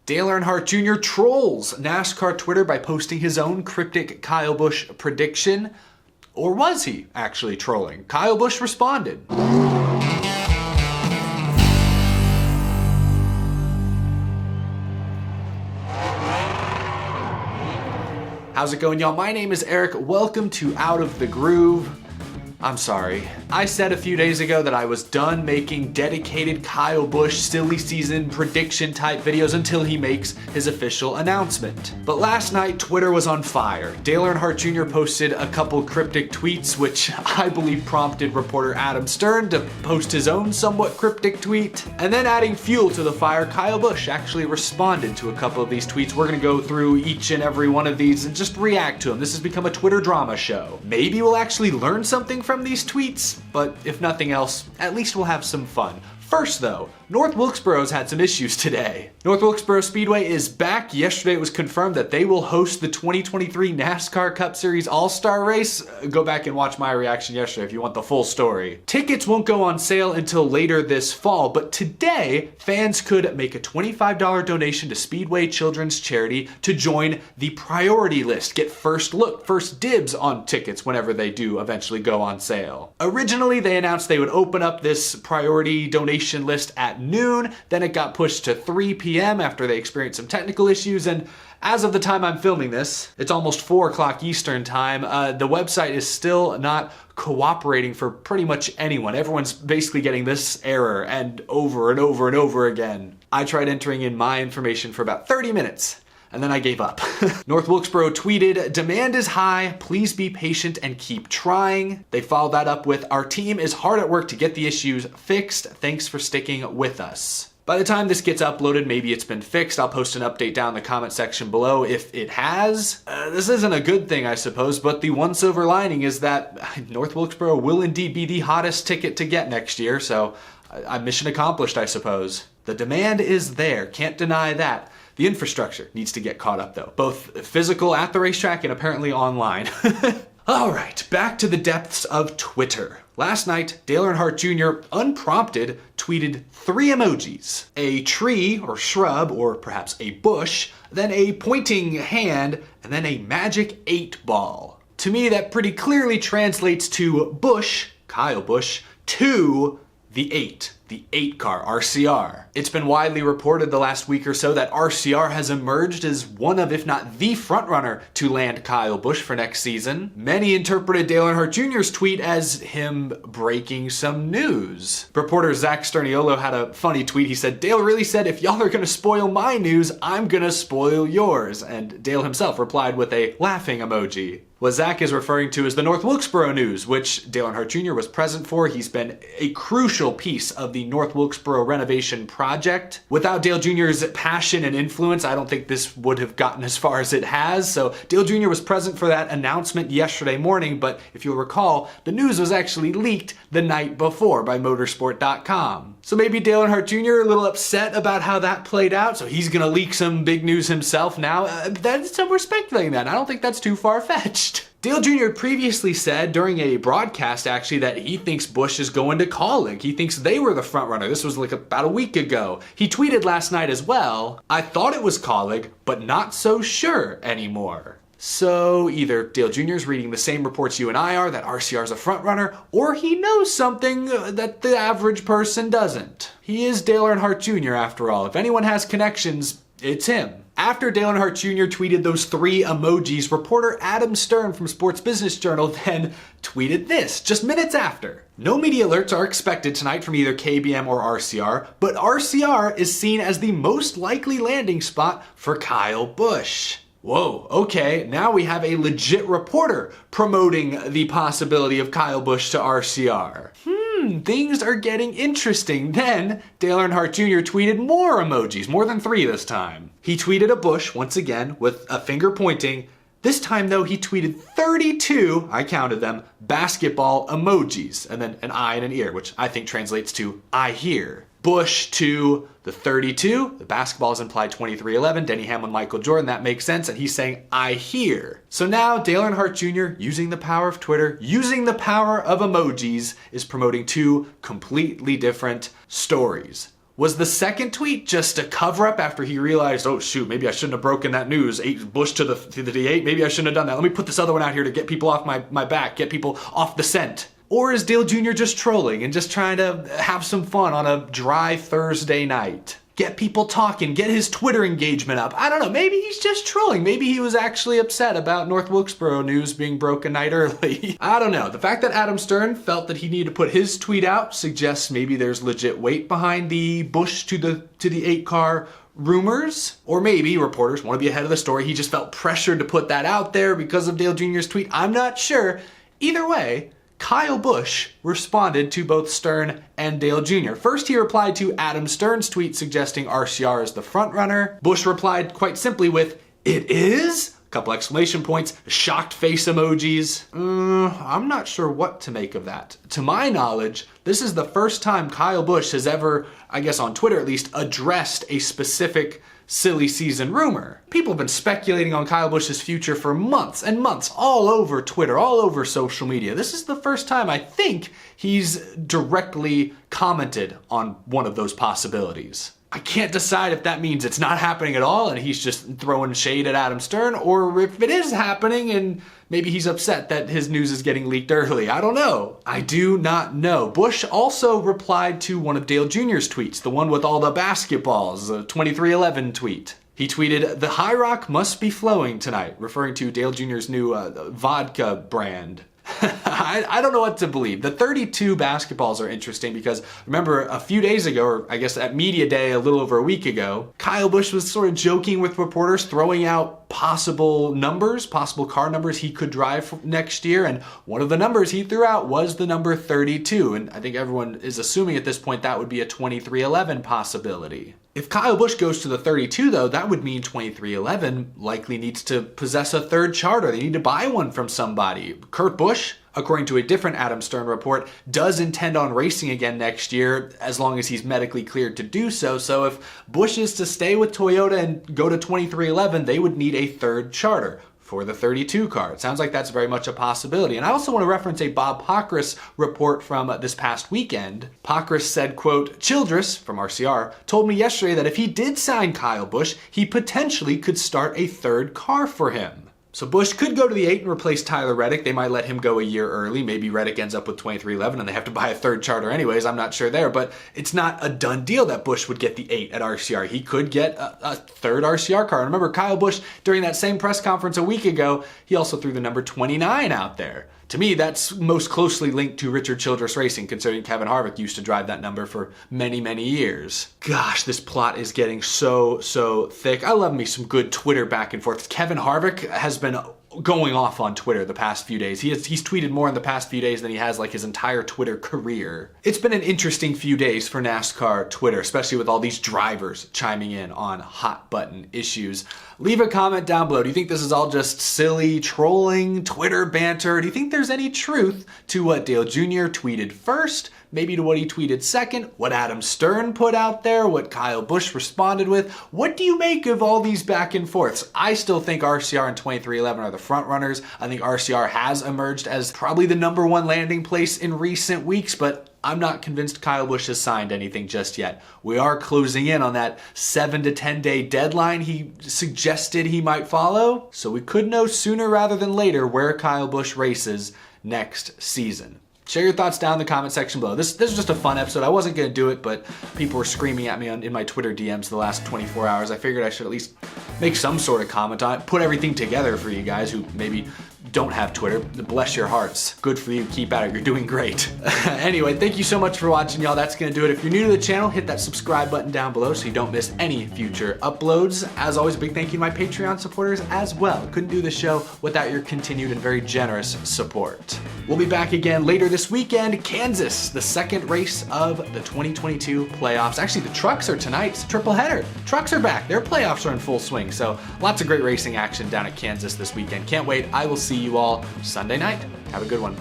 Dale Earnhardt Jr. trolls NASCAR Twitter by posting his own cryptic Kyle Busch prediction. Or was he actually trolling? Kyle Busch responded. How's it going, y'all? My name is Eric. Welcome to Out of the Groove. I'm sorry. I said a few days ago that I was done making dedicated Kyle Busch silly season prediction type videos until he makes his official announcement. But last night, Twitter was on fire. Dale Earnhardt Jr. posted a couple cryptic tweets, which I believe prompted reporter Adam Stern to post his own somewhat cryptic tweet. And then adding fuel to the fire, Kyle Busch actually responded to a couple of these tweets. We're gonna go through each and every one of these and just react to them. This has become a Twitter drama show. Maybe we'll actually learn something from these tweets, but if nothing else, at least we'll have some fun. First though, North Wilkesboro's had some issues today. North Wilkesboro Speedway is back. Yesterday it was confirmed that they will host the 2023 NASCAR Cup Series All-Star Race. Go back and watch my reaction yesterday if you want the full story. Tickets won't go on sale until later this fall, but today fans could make a $25 donation to Speedway Children's Charity to join the priority list. Get first look, first dibs on tickets whenever they do eventually go on sale. Originally they announced they would open up this priority donation list at noon, then it got pushed to 3 p.m. after they experienced some technical issues, and as of the time I'm filming this, it's almost 4 o'clock Eastern time. The website is still not cooperating for pretty much anyone. Everyone's basically getting this error and over and over and over again. I tried entering in my information for about 30 minutes. And then I gave up. North Wilkesboro tweeted, "Demand is high, please be patient and keep trying." They followed that up with, "Our team is hard at work to get the issues fixed. Thanks for sticking with us." By the time this gets uploaded, maybe it's been fixed. I'll post an update down in the comment section below if it has. This isn't a good thing, I suppose, but the one silver lining is that North Wilkesboro will indeed be the hottest ticket to get next year, so mission accomplished, I suppose. The demand is there, can't deny that. The infrastructure needs to get caught up though, both physical at the racetrack and apparently online. All right, back to the depths of Twitter. Last night, Dale Earnhardt Jr. unprompted tweeted 3 emojis. A tree or shrub or perhaps a bush, then a pointing hand, and then a magic 8 ball. To me, that pretty clearly translates to Busch, Kyle Busch, to the 8 car, RCR. It's been widely reported the last week or so that RCR has emerged as one of, if not the frontrunner to land Kyle Busch for next season. Many interpreted Dale Earnhardt Jr.'s tweet as him breaking some news. Reporter Zach Sterniolo had a funny tweet. He said, "Dale really said, if y'all are gonna spoil my news, I'm gonna spoil yours." And Dale himself replied with a laughing emoji. What Zach is referring to is the North Wilkesboro news, which Dale Earnhardt Jr. was present for. He's been a crucial piece of the North Wilkesboro renovation project. Without Dale Jr.'s passion and influence, I don't think this would have gotten as far as it has. So Dale Jr. was present for that announcement yesterday morning, but if you'll recall, the news was actually leaked the night before by motorsport.com. So maybe Dale Earnhardt Jr. a little upset about how that played out, so he's gonna leak some big news himself now. We're speculating that. I don't think that's too far-fetched. Dale Jr. previously said during a broadcast actually that he thinks Busch is going to Kaulig. He thinks they were the front runner. This was like about a week ago. He tweeted last night as well, "I thought it was Kaulig, but not so sure anymore." So either Dale Jr. is reading the same reports you and I are, that RCR is a front runner, or he knows something that the average person doesn't. He is Dale Earnhardt Jr. after all. If anyone has connections, it's him. After Dale Earnhardt Jr. tweeted those 3 emojis, reporter Adam Stern from Sports Business Journal then tweeted this, just minutes after. "No media alerts are expected tonight from either KBM or RCR, but RCR is seen as the most likely landing spot for Kyle Busch." Whoa, okay, now we have a legit reporter promoting the possibility of Kyle Busch to RCR. Things are getting interesting. Then Dale Earnhardt Jr. tweeted more emojis, more than 3 this time. He tweeted a bush once again with a finger pointing. This time though, he tweeted 32, I counted them, basketball emojis, and then an eye and an ear, which I think translates to I hear. Busch to the 32, the basketball is implied 23-11, Denny Hamlin, Michael Jordan, that makes sense, and he's saying, I hear. So now Dale Earnhardt Jr., using the power of Twitter, using the power of emojis, is promoting 2 completely different stories. Was the second tweet just a cover-up after he realized, oh shoot, maybe I shouldn't have broken that news, Busch to the 8, maybe I shouldn't have done that. Let me put this other one out here to get people off my back, get people off the scent. Or is Dale Jr. just trolling and just trying to have some fun on a dry Thursday night? Get people talking, get his Twitter engagement up. I don't know, maybe he's just trolling. Maybe he was actually upset about North Wilkesboro news being broke a night early. I don't know. The fact that Adam Stern felt that he needed to put his tweet out suggests maybe there's legit weight behind the Busch to the 8 car rumors, or maybe reporters want to be ahead of the story. He just felt pressured to put that out there because of Dale Jr.'s tweet. I'm not sure. Either way, Kyle Busch responded to both Stern and Dale Jr. First, he replied to Adam Stern's tweet suggesting RCR is the frontrunner. Busch replied quite simply with, "It is?" A couple exclamation points, shocked face emojis. I'm not sure what to make of that. To my knowledge, this is the first time Kyle Busch has ever, I guess on Twitter at least, addressed a specific silly season rumor. People have been speculating on Kyle Busch's future for months and months, all over Twitter, all over social media. This is the first time I think he's directly commented on one of those possibilities. I can't decide if that means it's not happening at all and he's just throwing shade at Adam Stern, or if it is happening and maybe he's upset that his news is getting leaked early. I don't know. I do not know. Busch also replied to one of Dale Jr.'s tweets, the one with all the basketballs, the 2311 tweet. He tweeted, "The High Rock must be flowing tonight," referring to Dale Jr.'s new vodka brand. I don't know what to believe. The 32 basketballs are interesting because remember a few days ago, or I guess at Media Day a little over a week ago, Kyle Busch was sort of joking with reporters, throwing out possible numbers, possible car numbers he could drive next year. And one of the numbers he threw out was the number 32. And I think everyone is assuming at this point that would be a 2311 possibility. If Kyle Busch goes to the 32 though, that would mean 2311 likely needs to possess a third charter. They need to buy one from somebody. Kurt Busch, according to a different Adam Stern report, does intend on racing again next year as long as he's medically cleared to do so. So if Busch is to stay with Toyota and go to 2311, they would need a third charter for the 32 car. It sounds like that's very much a possibility. And I also want to reference a Bob Pockris report from this past weekend. Pockris said, quote, "Childress," from RCR, "told me yesterday that if he did sign Kyle Busch, he potentially could start a third car for him." So Busch could go to the 8 and replace Tyler Reddick. They might let him go a year early. Maybe Reddick ends up with 2311 and they have to buy a third charter anyways. I'm not sure there, but it's not a done deal that Busch would get the 8 at RCR. He could get a third RCR car. And remember, Kyle Busch, during that same press conference a week ago, he also threw the number 29 out there. To me, that's most closely linked to Richard Childress Racing, considering Kevin Harvick used to drive that number for many, many years. Gosh, this plot is getting so thick. I love me some good Twitter back and forth. Kevin Harvick has been going off on Twitter the past few days. He's tweeted more in the past few days than he has like his entire Twitter career. It's been an interesting few days for NASCAR Twitter, especially with all these drivers chiming in on hot button issues. Leave a comment down below. Do you think this is all just silly trolling, Twitter banter? Do you think there's any truth to what Dale Jr. tweeted first? Maybe to what he tweeted second, what Adam Stern put out there, what Kyle Busch responded with. What do you make of all these back and forths? I still think RCR and 2311 are the front runners. I think RCR has emerged as probably the #1 landing place in recent weeks, but I'm not convinced Kyle Busch has signed anything just yet. We are closing in on that 7 to 10 day deadline he suggested he might follow, so we could know sooner rather than later where Kyle Busch races next season. Share your thoughts down in the comment section below. This was just a fun episode. I wasn't going to do it, but people were screaming at me in my Twitter DMs the last 24 hours. I figured I should at least make some sort of comment on it, put everything together for you guys who maybe don't have Twitter. Bless your hearts. Good for you. Keep at it. You're doing great. Anyway, thank you so much for watching, y'all. That's going to do it. If you're new to the channel, hit that subscribe button down below so you don't miss any future uploads. As always, a big thank you to my Patreon supporters as well. Couldn't do this show without your continued and very generous support. We'll be back again later this weekend. Kansas, the second race of the 2022 playoffs. Actually, the trucks are tonight. It's a triple header. Trucks are back. Their playoffs are in full swing. So lots of great racing action down at Kansas this weekend. Can't wait. I will see you all Sunday night. Have a good one.